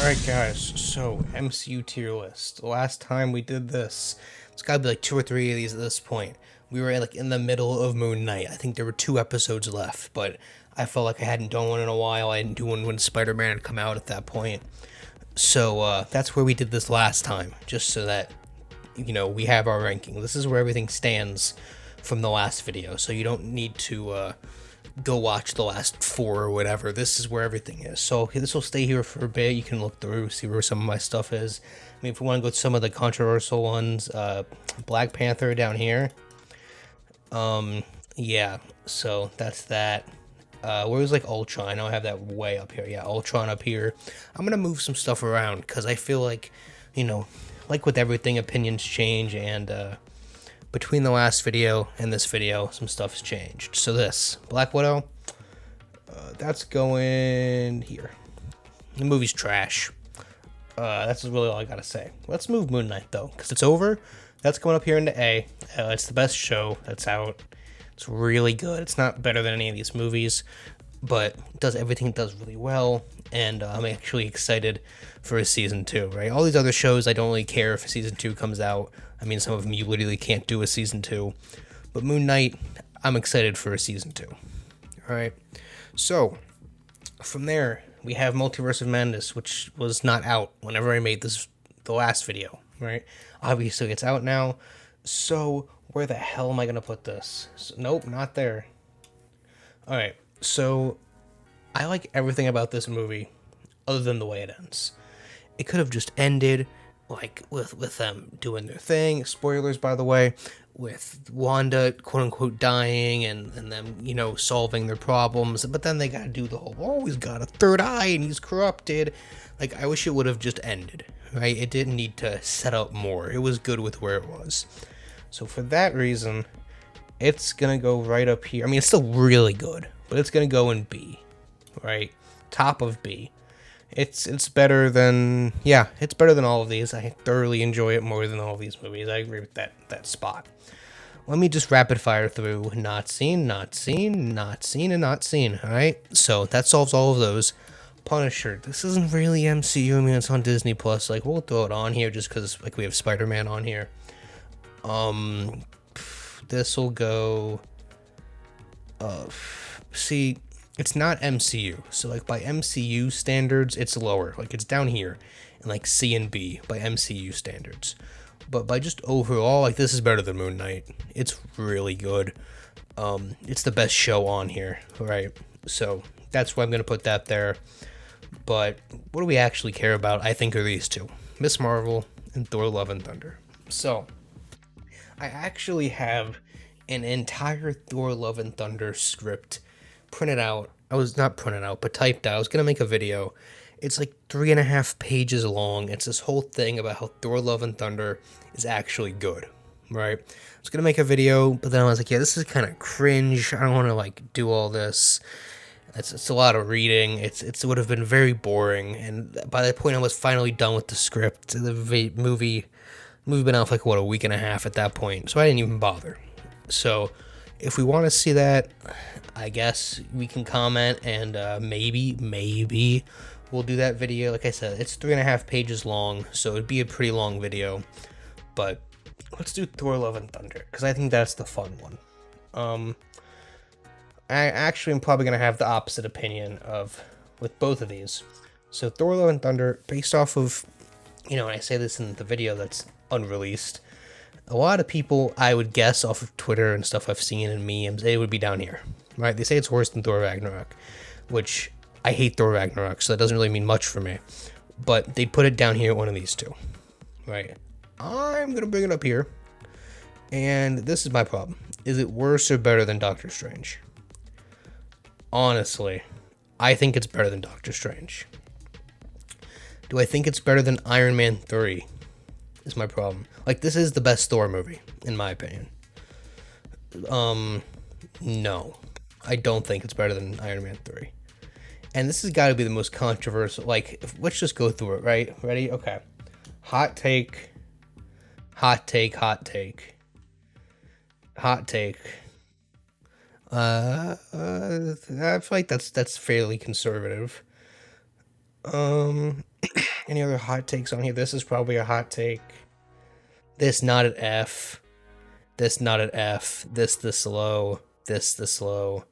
Alright guys, so MCU tier list. The last time we did this, it's gotta be like 2 or 3 of these at this point. We were like in the middle of Moon Knight. I think there were 2 episodes left, but I felt like I hadn't done one in a while. I didn't do one when Spider-Man had come out at that point. So that's where we did this last time, just so that, we have our ranking. This is where everything stands from the last video, so you don't need to go watch the last 4 or whatever. This is where everything is. So this will stay here for a bit. You can look through, see where some of my stuff is. I mean, if we want to go to some of the controversial ones, Black Panther down here. Yeah, so that's that. Where's like Ultron? I know I have that way up here. Yeah, Ultron up here. I'm gonna move some stuff around because I feel like, like with everything, opinions change, and between the last video and this video, some stuff's changed. So this Black Widow, that's going here. The movie's trash. That's really all I gotta say. Let's move Moon Knight though, because it's over. That's going up here into A. It's the best show that's out. It's really good. It's not better than any of these movies, but it does everything it does really well. And I'm actually excited for a season 2, right? All these other shows, I don't really care if a season 2 comes out. I mean, some of them you literally can't do a season 2. But Moon Knight, I'm excited for a season 2. Alright, so from there, we have Multiverse of Madness, which was not out whenever I made the last video, right? Obviously, it's out now. So, where the hell am I going to put this? So, nope, not there. Alright, so I like everything about this movie other than the way it ends. It could have just ended like with them doing their thing. Spoilers, by the way, with Wanda quote unquote dying and them, solving their problems. But then they gotta do the whole, oh, he's got a third eye and he's corrupted. Like, I wish it would have just ended, right? It didn't need to set up more. It was good with where it was. So for that reason, it's gonna go right up here. I mean, it's still really good, but it's gonna go in B, right? Top of B. It's better than, it's better than all of these. I thoroughly enjoy it more than all of these movies. I agree with that spot. Let me just rapid fire through not seen, not seen, not seen, and not seen, alright? So that solves all of those. Punisher, this isn't really MCU. I mean, it's on Disney Plus. Like, we'll throw it on here just because, like, we have Spider-Man on here. This will go, see, it's not MCU, so like by MCU standards, it's lower. Like, it's down here in like C and B by MCU standards. But by just overall, like, this is better than Moon Knight. It's really good. It's the best show on here, right? So that's why I'm gonna put that there. But what do we actually care about? I think are these two: Miss Marvel and Thor: Love and Thunder. So I actually have an entire Thor: Love and Thunder script printed out. I was not printed out, but typed out. I was gonna make a video. It's like 3.5 pages long. It's this whole thing about how Thor: Love and Thunder is actually good, right? I was gonna make a video, but then I was like, yeah, this is kind of cringe. I don't want to like do all this. It's a lot of reading. It would have been very boring. And by that point, I was finally done with the script. The movie been out for like a week and a half at that point, so I didn't even bother. So if we want to see that, I guess we can comment, and maybe we'll do that video. Like I said, it's 3.5 pages long, so it'd be a pretty long video. But let's do Thor: Love and Thunder, because I think that's the fun one. I actually am probably gonna have the opposite opinion with both of these. So Thor: Love and Thunder, based off of, and I say this in the video that's unreleased, a lot of people, I would guess off of Twitter and stuff I've seen in memes, it would be down here, right? They say it's worse than Thor Ragnarok, which I hate Thor Ragnarok, so that doesn't really mean much for me. But they'd put it down here at one of these two, right? I'm gonna bring it up here, and this is my problem. Is it worse or better than Doctor Strange? Honestly, I think it's better than Doctor Strange. Do I think it's better than Iron Man 3? Is my problem. Like, this is the best Thor movie, in my opinion. No. I don't think it's better than Iron Man 3. And this has got to be the most controversial. Like, let's just go through it, right? Ready? Okay. Hot take. Hot take. Hot take. Hot take. I feel like that's fairly conservative. Um, any other hot takes on here? This is probably a hot take. This not an F. This not an F. This the slow. This the slow.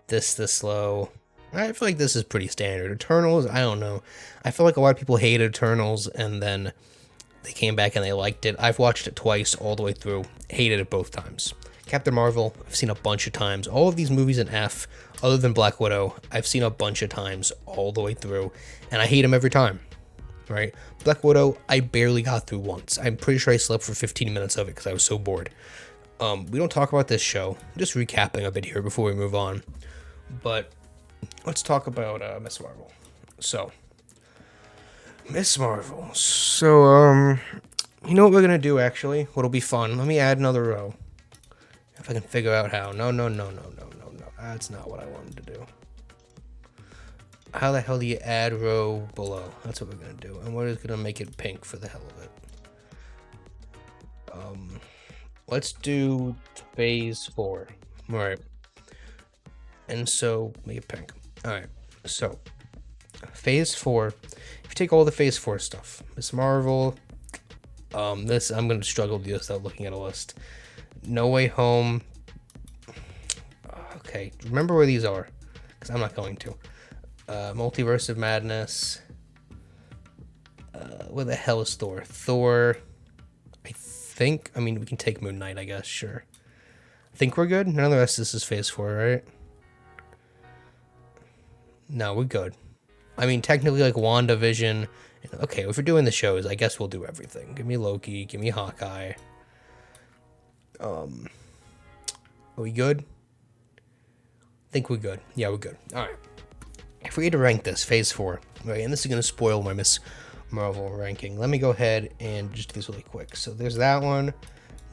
This the slow. I feel like this is pretty standard. Eternals, I don't know. I feel like a lot of people hated Eternals and then they came back and they liked it. I've watched it twice all the way through. Hated it both times. Captain Marvel, I've seen a bunch of times. All of these movies in F, other than Black Widow, I've seen a bunch of times all the way through. And I hate them every time. Right? Black Widow, I barely got through once. I'm pretty sure I slept for 15 minutes of it because I was so bored. We don't talk about this show. I'm just recapping a bit here before we move on. But let's talk about Miss Marvel. So, Miss Marvel. So, you know what we're gonna do actually? What'll be fun? Let me add another row. If I can figure out how. No. That's not what I wanted to do. How the hell do you add row below? That's what we're gonna do. And we're just gonna make it pink for the hell of it. Let's do phase 4. Alright. And so, make it pink. Alright. So, phase 4. If you take all the phase 4 stuff, Miss Marvel, this, I'm gonna struggle to do this without looking at a list. No Way Home. Okay, remember where these are, because I'm not going to. Multiverse of Madness. Where the hell is Thor? Thor. I mean, we can take Moon Knight, I guess, sure. I think we're good. None of the rest of this is phase 4, right? No, we're good. I mean, technically, like WandaVision. Okay, if we're doing the shows, I guess we'll do everything. Give me Loki. Give me Hawkeye. Are we good? I think we're good. Yeah, we're good. All right. If we had to rank this, phase 4, right, and this is going to spoil my Miss Marvel ranking. Let me go ahead and just do this really quick. So there's that one,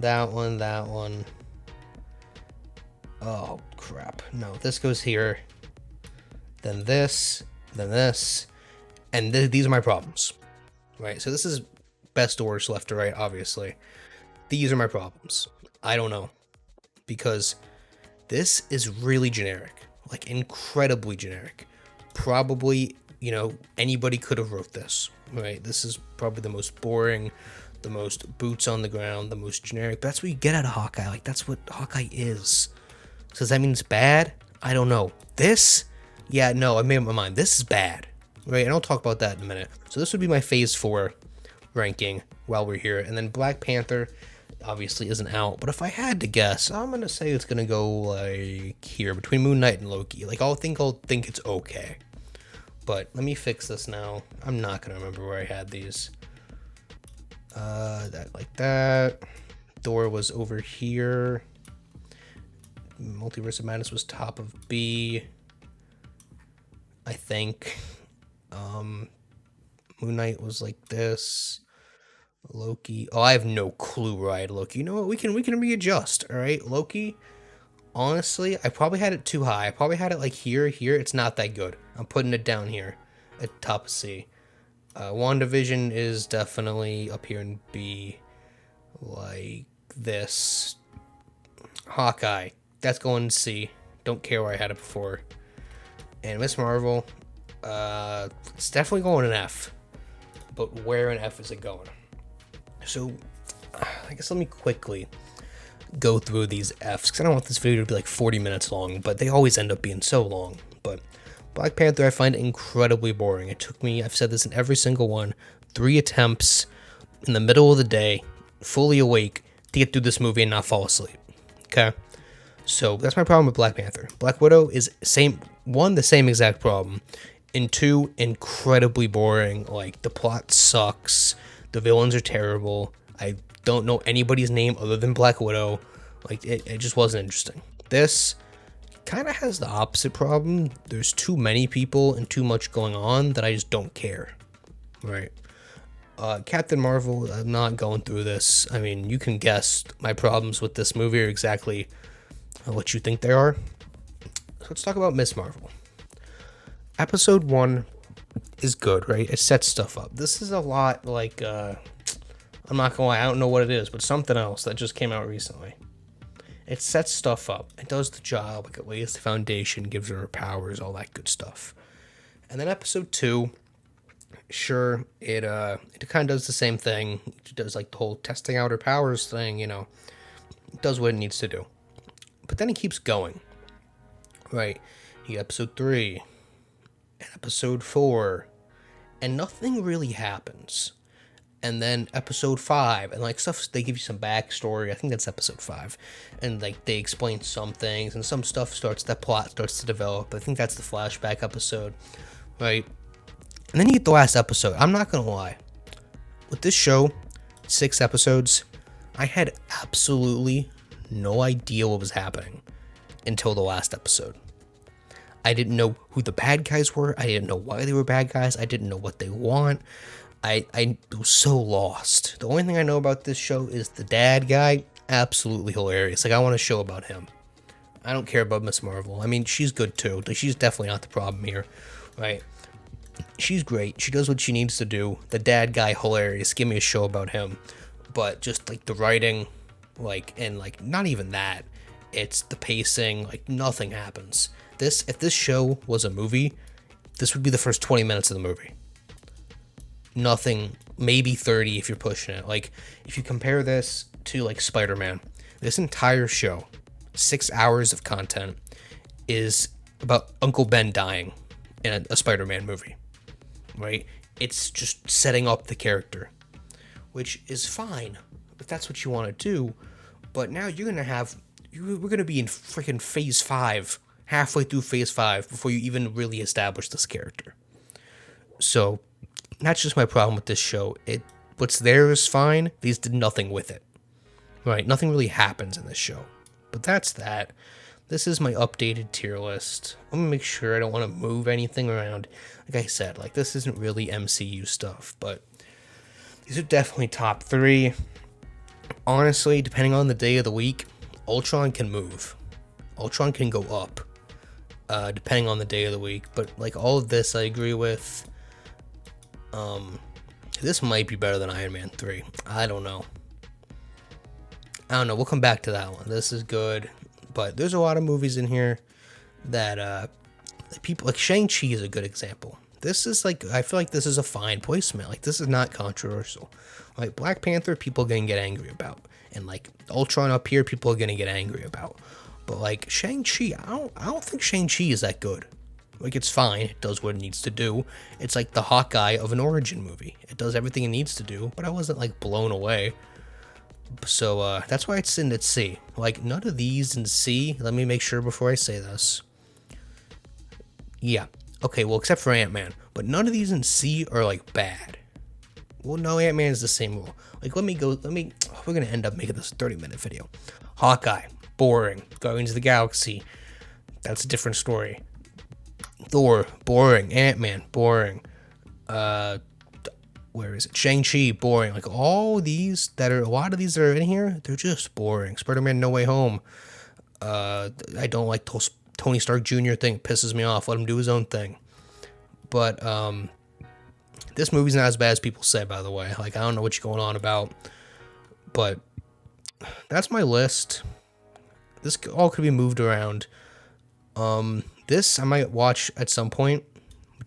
that one, that one. Oh, crap. No, this goes here. Then this, and these are my problems, right? So this is best to worst, left to right, obviously. These are my problems. I don't know, because this is really generic, like incredibly generic. Probably, you know, anybody could have wrote this, right? This is probably the most boring, the most boots on the ground, the most generic. But that's what you get out of Hawkeye. Like, that's what Hawkeye is. So does that mean it's bad? I don't know. This, yeah, no, I made up my mind. This is bad, right? And I'll talk about that in a minute. So this would be my phase 4 ranking while we're here. And then Black Panther obviously isn't out, but if I had to guess, I'm gonna say it's gonna go like here between Moon Knight and Loki. Like, I'll think it's okay. But let me fix this now. I'm not gonna remember where I had these. That like that. Thor was over here. Multiverse of Madness was top of B, I think. Moon Knight was like this. Loki. Oh, I have no clue where I had Loki. You know what? We can readjust. All right, Loki. Honestly, I probably had it too high. I probably had it like here. It's not that good. I'm putting it down here at top of C. WandaVision is definitely up here in B, like this. Hawkeye, that's going to C. Don't care where I had it before. And Miss Marvel, it's definitely going in F. But where in F is it going? So, I guess let me quickly go through these Fs, because I don't want this video to be like 40 minutes long, but they always end up being so long. But Black Panther I find incredibly boring. It took me, I've said this in every single one, 3 attempts in the middle of the day, fully awake, to get through this movie and not fall asleep. Okay? So that's my problem with Black Panther. Black Widow is the same exact problem. And 2, incredibly boring. Like, the plot sucks. The villains are terrible. I don't know anybody's name other than Black Widow. Like, it just wasn't interesting. This kind of has the opposite problem. There's too many people and too much going on that I just don't care. Right? Captain Marvel, I'm not going through this. I mean, you can guess my problems with this movie are exactly what you think they are. So let's talk about Miss Marvel. Episode 1 is good, right? It sets stuff up. This is a lot like, I'm not gonna lie, I don't know what it is, but something else that just came out recently. It sets stuff up. It does the job. Like, it lays the foundation, gives her powers, all that good stuff. And then episode 2 Sure, it kind of does the same thing. It does like the whole testing out her powers thing, It does what it needs to do. But then it keeps going, right? You get episode 3 and episode 4, and nothing really happens. And then episode 5, and like stuff, they give you some backstory. I think that's episode 5, and like they explain some things, and some stuff that plot starts to develop. I think that's the flashback episode, right? And then you get the last episode. I'm not gonna lie, with this show, 6 episodes, I had absolutely no idea what was happening until the last episode. I didn't know who the bad guys were. I didn't know why they were bad guys. I didn't know what they want. I was so lost. The only thing I know about this show is the dad guy, absolutely hilarious. Like, I want a show about him. I don't care about Miss Marvel. I mean, she's good too. Like, she's definitely not the problem here, right? She's great. She does what she needs to do. The dad guy, hilarious. Give me a show about him. But just like the writing, and not even that. It's the pacing. Like, nothing happens. If this show was a movie, this would be the first 20 minutes of the movie. Nothing, maybe 30 if you're pushing it. Like, if you compare this to like Spider-Man, this entire show, 6 hours of content, is about Uncle Ben dying in a Spider-Man movie, right? It's just setting up the character, which is fine if that's what you want to do. But now we're gonna be in freaking phase 5, halfway through phase 5 before you even really establish this character. So that's just my problem with this show. What's there is fine. These did nothing with it. Right? Nothing really happens in this show. But that's that. This is my updated tier list. I'm gonna make sure I don't want to move anything around. Like I said, this isn't really MCU stuff, but these are definitely top 3. Honestly, depending on the day of the week, Ultron can move. Ultron can go up, depending on the day of the week. But all of this, I agree with. This might be better than Iron Man 3. I don't know. We'll come back to that one. This is good, but there's a lot of movies in here that people like. Shang-Chi is a good example. This is I feel like this is a fine placement. This is not controversial. Black Panther, people are gonna get angry about, and Ultron up here, people are gonna get angry about. But Shang-Chi, I don't think Shang-Chi is that good. It's fine. It does what it needs to do. It's like the Hawkeye of an origin movie. It does everything it needs to do, but I wasn't blown away. So that's why it's in at C. None of these in C. Let me make sure before I say this. Yeah. Okay, well, except for Ant-Man. But none of these in C are bad. Well, no, Ant-Man is the same rule. We're gonna end up making this a 30-minute video. Hawkeye, boring. Guardians of the Galaxy, that's a different story. Thor, boring. Ant-Man, boring. Where is it? Shang-Chi, boring. A lot of these that are in here, they're just boring. Spider-Man No Way Home. I don't like Tony Stark Jr. thing. It pisses me off. Let him do his own thing. But this movie's not as bad as people say, by the way. I don't know what you're going on about. But that's my list. This all could be moved around. This I might watch at some point,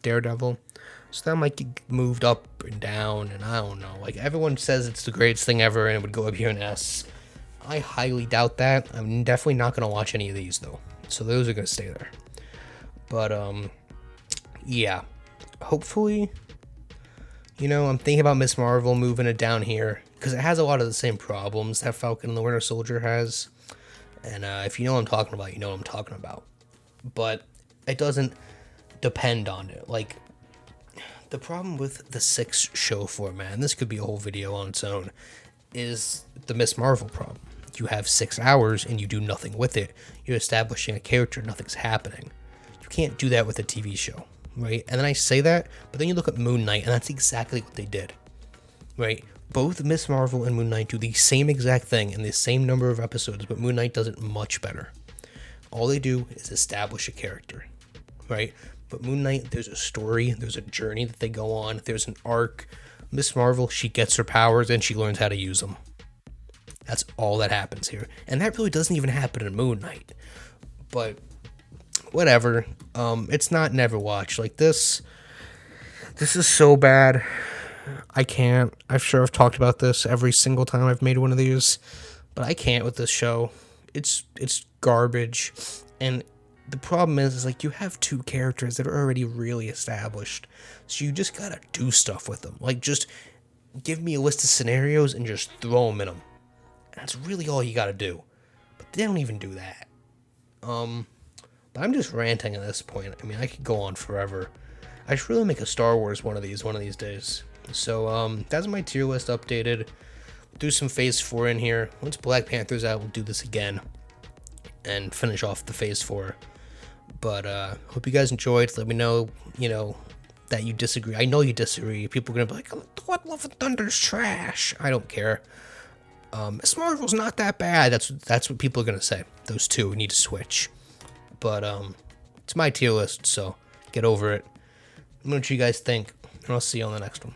Daredevil. So that might get moved up and down, and I don't know. Everyone says it's the greatest thing ever, and it would go up here in S. I highly doubt that. I'm definitely not gonna watch any of these though. So those are gonna stay there. But yeah. Hopefully, I'm thinking about Miss Marvel moving it down here because it has a lot of the same problems that Falcon and the Winter Soldier has. And if you know what I'm talking about, you know what I'm talking about. But it doesn't depend on it. The problem with the 6 show format, and this could be a whole video on its own, is the Miss Marvel problem. You have 6 hours and you do nothing with it. You're establishing a character, nothing's happening. You can't do that with a TV show, right? And then I say that, but then you look at Moon Knight, and that's exactly what they did, right? Both Miss Marvel and Moon Knight do the same exact thing in the same number of episodes, but Moon Knight does it much better. All they do is establish a character, right? But Moon Knight, there's a story, there's a journey that they go on, there's an arc. Miss Marvel, she gets her powers and she learns how to use them. That's all that happens here. And that really doesn't even happen in Moon Knight. But whatever. It's not never watch. This This is so bad. I can't. I'm sure I've talked about this every single time I've made one of these, but I can't with this show. It's garbage, and the problem is like you have two characters that are already really established, so you just gotta do stuff with them. Like just give me a list of scenarios and just throw them in them. And that's really all you gotta do. But they don't even do that. But I'm just ranting at this point. I mean, I could go on forever. I should really make a Star Wars one of these days. So, that's my tier list updated. Do some Phase 4 in here. Once Black Panther's out, we'll do this again. And finish off the Phase 4. But, hope you guys enjoyed. Let me know, that you disagree. I know you disagree. People are gonna be like, "What Love and Thunder's trash." I don't care. Miss Marvel's not that bad. That's what people are gonna say. Those two need to switch. But it's my tier list, so get over it. Let me know what you guys think, and I'll see you on the next one.